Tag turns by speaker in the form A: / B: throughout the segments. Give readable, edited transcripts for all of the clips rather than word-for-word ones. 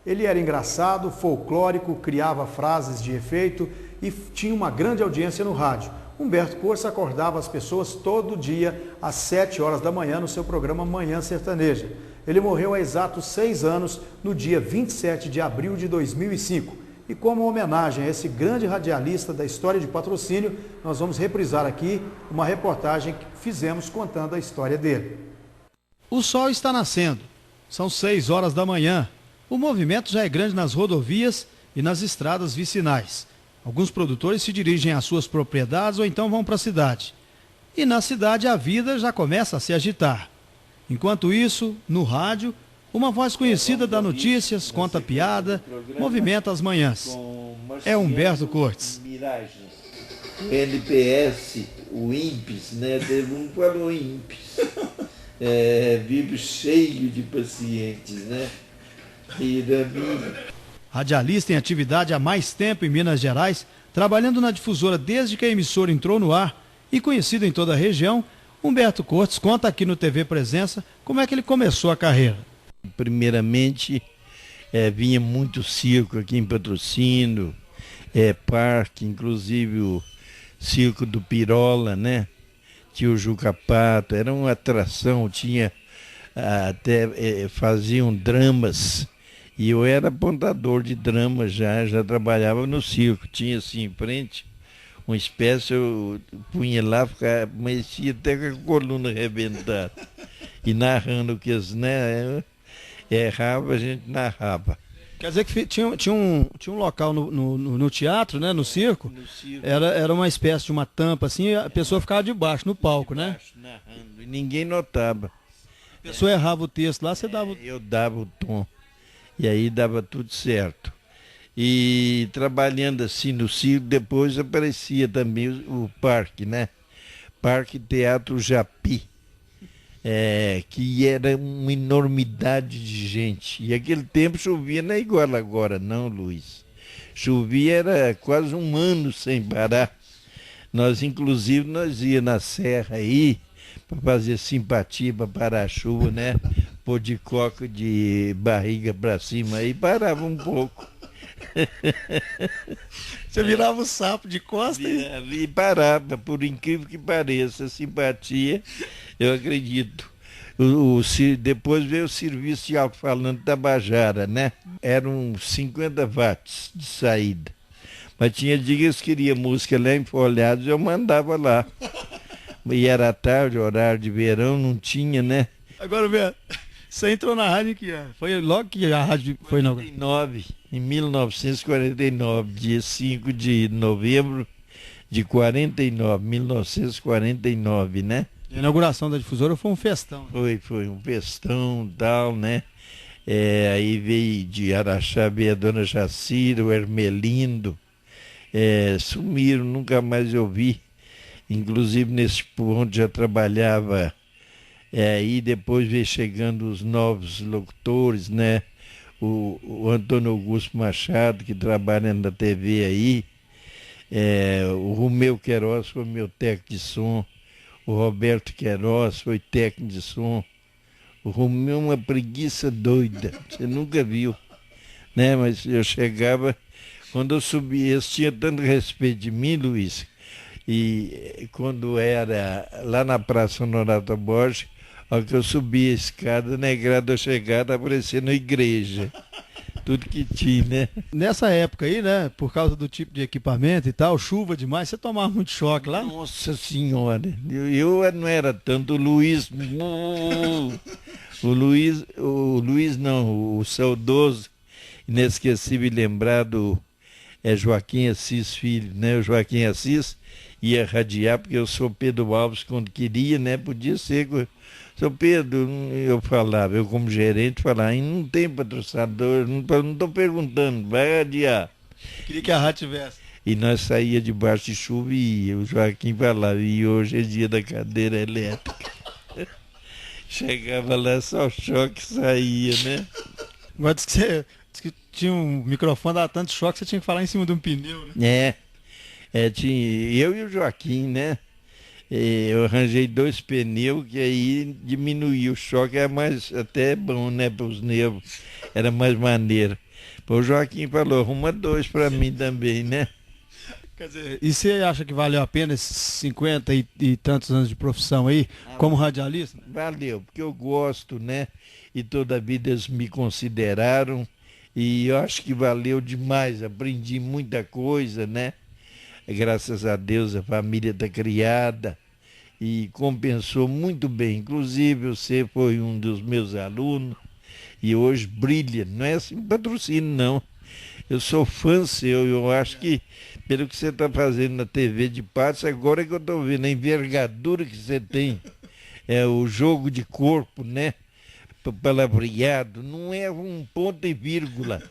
A: Ele era engraçado, folclórico, criava frases de efeito e tinha uma grande audiência no rádio. Humberto Cortes acordava as pessoas todo dia às 7 horas da manhã no seu programa Manhã Sertaneja. Ele morreu há exatos 6 anos, no dia 27 de abril de 2005. E como homenagem a esse grande radialista da história de Patrocínio, nós vamos reprisar aqui uma reportagem que fizemos contando a história dele. O sol está nascendo. São 6 horas da manhã. O movimento já é grande nas rodovias e nas estradas vicinais. Alguns produtores se dirigem às suas propriedades ou então vão para a cidade. E na cidade a vida já começa a se agitar. Enquanto isso, no rádio, uma voz conhecida dá notícias, conta piada, movimenta as manhãs. É Humberto Cortes.
B: O NPS, o INPES, né? Teve um falou INPES. Vive cheio de pacientes, né?
A: Radialista em atividade há mais tempo em Minas Gerais, trabalhando na difusora desde que a emissora entrou no ar e conhecido em toda a região, Humberto Cortes conta aqui no TV Presença como é que ele começou a carreira.
B: Primeiramente, vinha muito circo aqui em Patrocínio, parque, inclusive o circo do Pirola, né? Tinha o Juca Pato, era uma atração, tinha até faziam dramas. E eu era apontador de drama já trabalhava no circo. Tinha assim em frente uma espécie, eu punha lá, amanhecia até com a coluna arrebentada. E narrando o que eles, né? Errava, a gente narrava.
A: Quer dizer que tinha um local no teatro, né? No circo.
B: No circo.
A: Era uma espécie de uma tampa assim, e a pessoa ficava debaixo, no palco, né?
B: Narrando, e ninguém notava.
A: A pessoa errava o texto lá, você dava.
B: Eu dava o tom. E aí dava tudo certo. E trabalhando assim no circo, depois aparecia também o parque, né? Parque Teatro Japi, que era uma enormidade de gente. E aquele tempo chovia, não é igual agora não, Luiz. Chovia era quase um ano sem parar. Inclusive, nós ia na serra aí, para fazer simpatia para parar a chuva, né? Pôr de coca de barriga para cima aí, parava um pouco.
A: Você virava o sapo de costas?
B: E parava, por incrível que pareça, simpatia, eu acredito. Depois veio o serviço de alto-falante Tabajara, né? Eram 50 watts de saída. Mas tinha dias que queria música lá em Folhados, eu mandava lá. E era tarde, horário de verão, não tinha, né?
A: Agora, você entrou na rádio que foi logo que a rádio foi inaugurada?
B: Em 1949, dia 5 de novembro de 49, 1949, né?
A: A inauguração da difusora foi um festão.
B: Foi um festão e tal, né? Aí veio de Araxá, veio a dona Jacira, o Hermelindo. Sumiram, nunca mais eu vi. Inclusive nesse ponto já trabalhava. E depois veio chegando os novos locutores, né? O Antônio Augusto Machado, que trabalha na TV aí. O Romeu Queiroz foi meu técnico de som. O Roberto Queiroz foi técnico de som. O Romeu é uma preguiça doida, você nunca viu, né? Mas eu chegava, quando eu subia, eles tinham tanto respeito de mim, Luiz, e quando era lá na Praça Honorato Borges, ao que eu subia a escada, na grada chegada, aparecendo a igreja. Tudo que tinha, né?
A: Nessa época aí, né, por causa do tipo de equipamento e tal, chuva demais, você tomava muito choque lá?
B: Nossa Senhora, eu não era tanto o Luiz, o Luiz não, o saudoso, inesquecível e lembrado Joaquim Assis Filho, né? O Joaquim Assis ia radiar, porque eu sou Pedro Alves quando queria, né? Podia ser... Seu Pedro, eu falava, eu como gerente falava, não tem patrocinador, não estou perguntando, vai adiar.
A: Queria que a rádio tivesse.
B: E nós saía debaixo de chuva e o Joaquim falava, e hoje é dia da cadeira elétrica. Chegava lá, só o choque saía, né?
A: Agora disse que tinha um microfone, dava tanto choque, você tinha que falar em cima de um pneu, né?
B: Tinha eu e o Joaquim, né? Eu arranjei 2 pneus que aí diminuiu o choque, era mais até bom, né, para os nervos, era mais maneiro. O Joaquim falou, arruma 2 para mim também, né?
A: Quer dizer, e você acha que valeu a pena esses 50 e tantos anos de profissão aí, como radialista?
B: Valeu, porque eu gosto, né? E toda a vida eles me consideraram e eu acho que valeu demais, aprendi muita coisa, né? Graças a Deus a família está criada e compensou muito bem. Inclusive você foi um dos meus alunos e hoje brilha, não é assim patrocínio não. Eu sou fã seu, eu acho que pelo que você está fazendo na TV de Patos, agora é que eu estou vendo a envergadura que você tem, o jogo de corpo, né? Palavreado, não é um ponto e vírgula.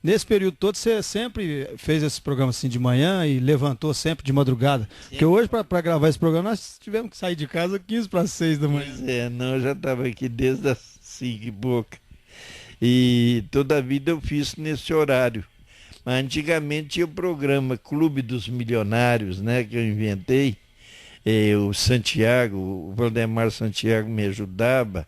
A: Nesse período todo você sempre fez esse programa assim de manhã e levantou sempre de madrugada. Sim. Porque hoje para gravar esse programa nós tivemos que sair de casa 15 para 6 da manhã.
B: Pois não, eu já estava aqui desde as 5 e pouca. E toda a vida eu fiz nesse horário. Mas antigamente tinha o programa Clube dos Milionários, né, que eu inventei. O Santiago, o Valdemar Santiago me ajudava.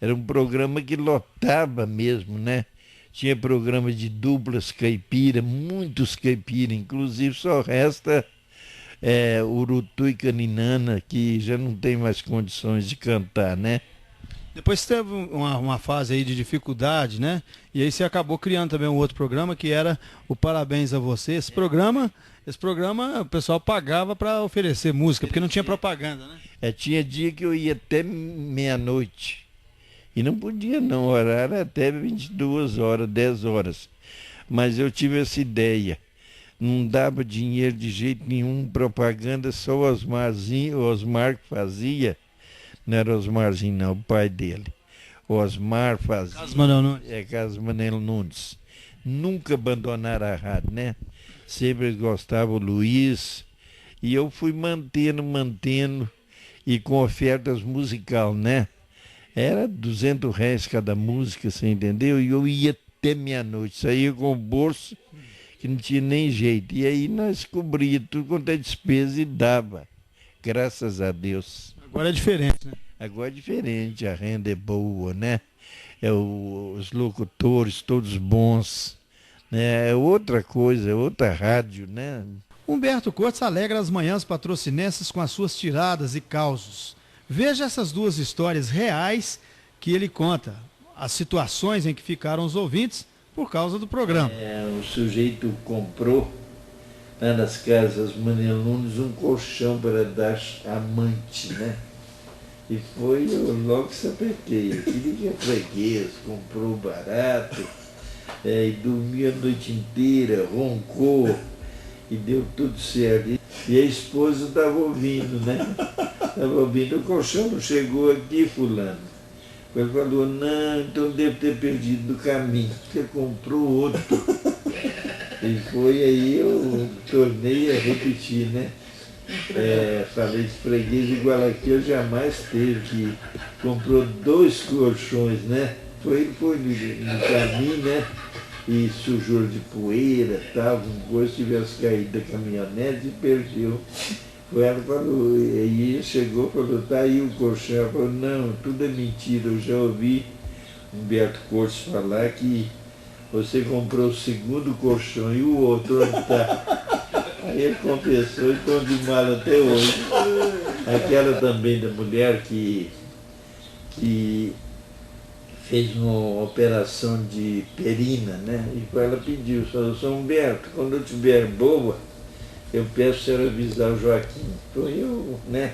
B: Era um programa que lotava mesmo, né? Tinha programa de duplas caipira, muitos caipira, inclusive só resta Urutu e Caninana, que já não tem mais condições de cantar, né?
A: Depois você teve uma fase aí de dificuldade, né? E aí você acabou criando também um outro programa que era o Parabéns a Você. Esse programa o pessoal pagava para oferecer música, porque não tinha propaganda, né?
B: Tinha dia que eu ia até meia-noite. E não podia não, o horário era até 22 horas, 10 horas. Mas eu tive essa ideia. Não dava dinheiro de jeito nenhum, propaganda, só o Osmar que fazia. Não era Osmarzinho, não, o pai dele. O Osmar fazia.
A: Carlos Manuel Nunes.
B: Carlos Manuel Nunes. Nunca abandonaram a rádio, né? Sempre gostava o Luiz. E eu fui mantendo, e com ofertas musical, né? Era R$ 200 cada música, você entendeu? E eu ia até meia-noite, saía com o bolso, que não tinha nem jeito. E aí nós cobríamos tudo quanto é despesa e dava. Graças a Deus.
A: Agora é diferente, né?
B: Agora é diferente, a renda é boa, né? Os locutores todos bons, né? É outra coisa, é outra rádio, né?
A: Humberto Cortes alegra as manhãs patrocinenses com as suas tiradas e causos. Veja essas duas histórias reais que ele conta, as situações em que ficaram os ouvintes por causa do programa.
B: O sujeito comprou lá nas casas Manuel Nunes um colchão para dar amante, né? E eu logo sapequei. Aquele que é freguês, comprou barato, e dormia a noite inteira, roncou, e deu tudo certo. E a esposa estava ouvindo, né? Estava ouvindo, o colchão não chegou aqui, fulano. Ele falou, não, então deve ter perdido no caminho, você comprou outro. E aí eu tornei a repetir, né? Falei de freguês igual aqui, eu jamais teve, que comprou 2 colchões, né? Ele foi no caminho, né? E sujou de poeira, se tivesse caído da caminhonete e perdeu. Ela falou, e aí chegou e falou, tá aí o colchão. Ela falou, não, tudo é mentira, eu já ouvi Humberto Cortes falar que você comprou o segundo colchão e o outro onde está. Aí ele confessou e estão de mal até hoje. Aquela também da mulher que fez uma operação de perina, né? E ela pediu, falou, São Humberto, quando eu tiver boa, eu peço a senhora avisar o Joaquim. Então eu, né?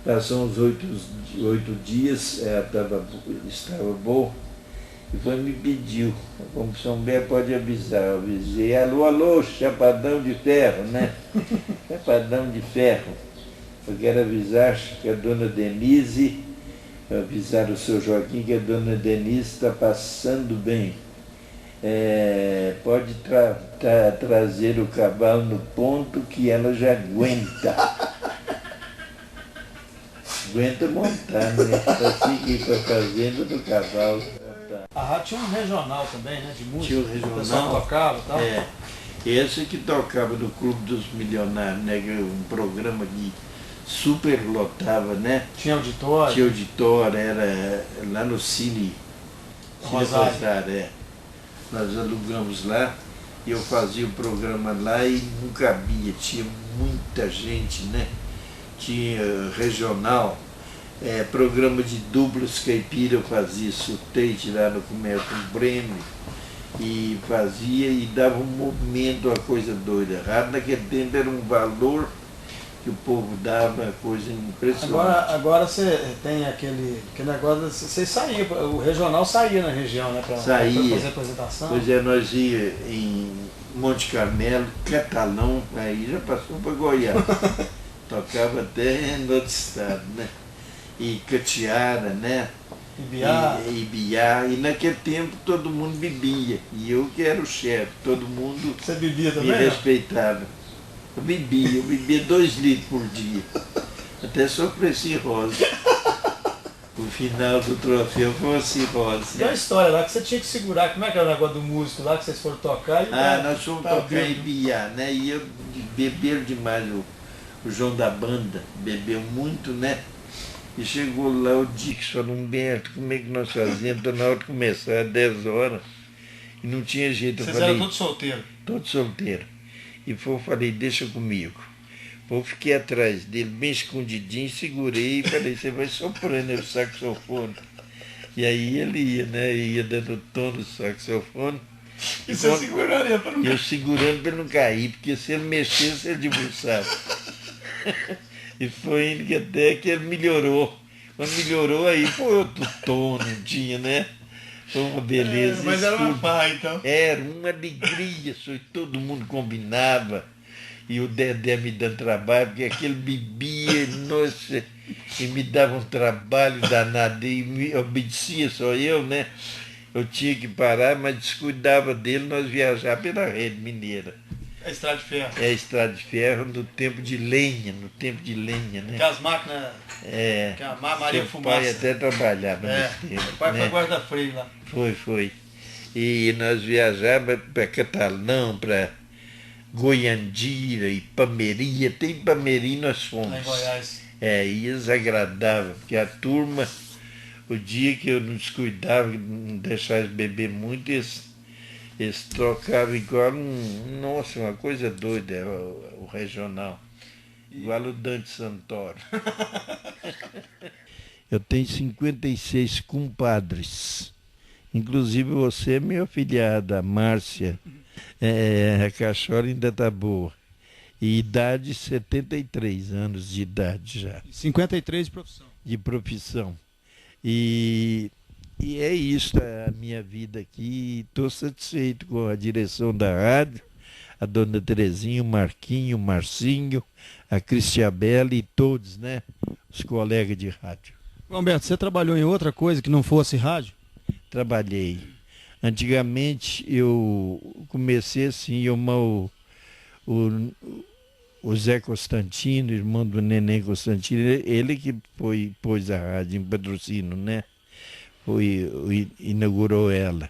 B: Passou uns 8 dias, ela estava boa, e foi me pediu, como São Humberto pode avisar, eu avisei, alô, chapadão de ferro, né? Chapadão de ferro. Eu quero avisar que a dona Denise, avisar o seu Joaquim que a dona Denise está passando bem. Pode trazer o cavalo no ponto que ela já aguenta. Aguenta montar, né? Assim que ir para a fazenda do cavalo.
A: A rádio tinha um regional também, né? De música.
B: Tinha um regional.
A: O pessoal tocava e tal.
B: Esse que tocava do Clube dos Milionários, né? Um programa que super lotava, né?
A: Tinha auditório.
B: Tinha auditório, era lá no Cine
A: Rosário.
B: nós alugamos lá, eu fazia o programa lá e não cabia, tinha muita gente, né? Tinha regional, programa de duplas caipira, eu fazia, soltei, tirar no comércio um prêmio, e fazia e dava um movimento, uma coisa doida. Rádio naquele tempo era um valor que o povo dava, coisa impressionante.
A: Agora você tem aquele negócio, você saía, o regional saía na região, né? Para fazer apresentação.
B: Pois é, nós ia em Monte Carmelo, Catalão, aí já passou para Goiás. Tocava até no outro estado, né? E Catiara, né? Ibiá. E naquele tempo todo mundo bebia. E eu que era o chefe, todo mundo
A: Você bebia também,
B: me respeitava. Eu bebia 2 litros por dia. Até sofri cirrose. O final do troféu foi uma cirrose.
A: Tem uma história lá que você tinha que segurar. Como é que era o negócio do músico lá que vocês foram tocar?
B: Nós fomos tocar em Ibiá, né? E eu beberam demais. O João da banda bebeu muito, né? E chegou lá o Dix, falou, Humberto, como é que nós fazíamos? Está na hora de começar, 10 horas. E não tinha jeito.
A: Vocês eram todos solteiros?
B: Todos solteiros. E falei, deixa comigo. Eu fiquei atrás dele, bem escondidinho, segurei e falei, você vai soprando o saxofone. E aí ele ia, né? Ia dando tom no saxofone.
A: E você seguraria para não cair?
B: Eu segurando para não cair, porque se ele mexesse, ele debruçava. E foi indo que até que ele melhorou. Quando melhorou, aí foi outro tom, não tinha, né? Foi uma beleza.
A: Mas era uma pá, então.
B: Era uma alegria, todo mundo combinava. E o Dedé me dando trabalho, porque aquele bebia, nossa, e me dava um trabalho danado, e me obedecia só eu, né? Eu tinha que parar, mas descuidava dele, nós viajávamos pela rede mineira.
A: É a estrada de ferro.
B: É a estrada de ferro no tempo de lenha, né?
A: Que as máquinas, que a Maria Fumaça.
B: Meu pai até trabalhava nesse tempo.
A: Meu pai foi guarda-freio lá.
B: Foi. E nós viajávamos para Catalão, para Goiandira, Ipameri, até Ipameri nós fomos.
A: Lá em Goiás.
B: E eles agradavam, porque a turma, o dia que eu não descuidava, não deixava eles beber muito, eles trocavam igual nossa, uma coisa doida, o regional. Igual o Dante Santoro. Eu tenho 56 compadres. Inclusive você é minha afilhada, a Márcia. A Cachorra ainda está boa. E idade, 73 anos de idade já.
A: 53 de profissão.
B: De profissão. E é isso, a minha vida aqui. Estou satisfeito com a direção da rádio, a dona Terezinha, o Marquinho, o Marcinho, a Cristiabela e todos, né? Os colegas de rádio.
A: Humberto, você trabalhou em outra coisa que não fosse rádio?
B: Trabalhei. Antigamente eu comecei assim, o Zé Constantino, irmão do Neném Constantino, ele que pôs a rádio em patrocínio, né? Inaugurou ela.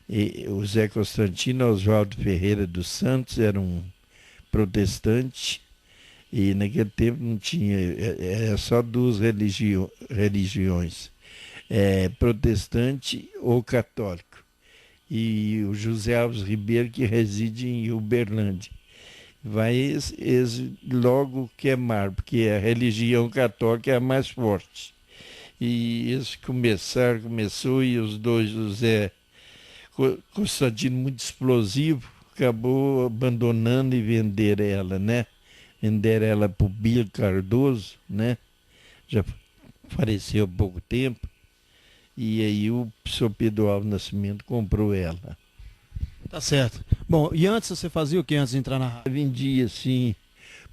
B: E o Zé Constantino, Oswaldo Ferreira dos Santos, era um protestante, e naquele tempo não tinha, era só 2 religiões, protestante ou católico. E o José Alves Ribeiro, que reside em Uberlândia. Vai logo queimar, porque a religião católica é a mais forte. E eles começou, e os dois, o Zé Constantino, muito explosivo, acabou abandonando e vender ela, né? Vender ela para o Bia Cardoso, né? Já faleceu há pouco tempo. E aí o senhor Pedro Alves Nascimento comprou ela.
A: Tá certo. Bom, e antes você fazia o que antes de entrar na rádio?
B: Eu vendia assim,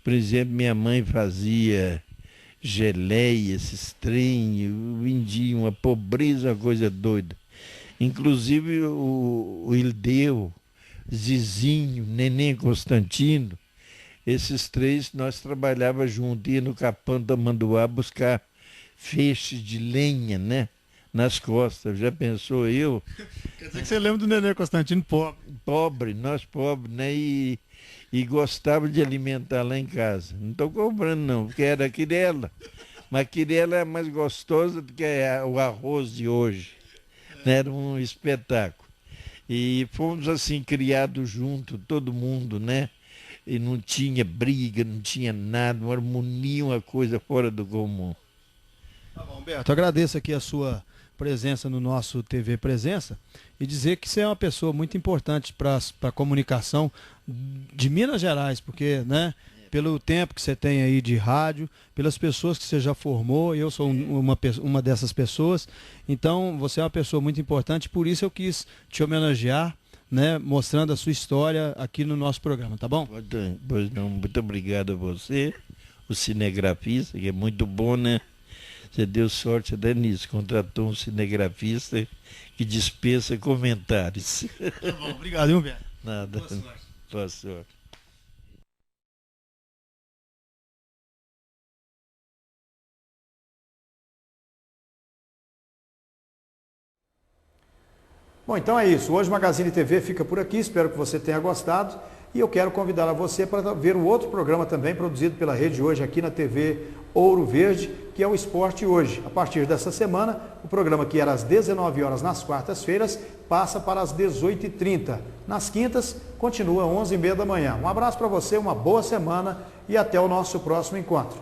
B: por exemplo, minha mãe fazia geleia, esses trem, eu vendia uma pobreza, uma coisa doida. Inclusive o Ildeu, Zizinho, Neném Constantino, esses 3 nós trabalhávamos juntos, ia no Capão da Manduá buscar feixes de lenha, né? Nas costas. Já pensou eu?
A: Quer dizer que você lembra do Neném Constantino pobre?
B: Pobre, nós pobres, né? E gostava de alimentar lá em casa. Não estou cobrando não, porque era quirela. Mas quirela é mais gostosa do que o arroz de hoje. Né? Era um espetáculo. E fomos assim criados junto, todo mundo, né? E não tinha briga, não tinha nada, uma harmonia, uma coisa fora do comum.
A: Tá bom, Humberto, agradeço aqui a sua presença no nosso TV Presença e dizer que você é uma pessoa muito importante para a comunicação de Minas Gerais, porque, né, pelo tempo que você tem aí de rádio, pelas pessoas que você já formou, eu sou uma dessas pessoas, então você é uma pessoa muito importante, por isso eu quis te homenagear, né, mostrando a sua história aqui no nosso programa, tá bom?
B: Pois não, muito obrigado a você, o cinegrafista, que é muito bom, né? Você deu sorte até nisso, contratou um cinegrafista que dispensa comentários.
A: Tá bom, obrigado, Humberto.
B: Nada. Boa sorte. Boa sorte.
A: Bom, então é isso. Hoje o Magazine TV fica por aqui. Espero que você tenha gostado. E eu quero convidar a você para ver um outro programa também produzido pela Rede Hoje aqui na TV Ouro Verde, que é o Esporte Hoje. A partir dessa semana, o programa que era às 19 horas nas quartas-feiras passa para as 18h30. Nas quintas, continua às 11h30 da manhã. Um abraço para você, uma boa semana e até o nosso próximo encontro.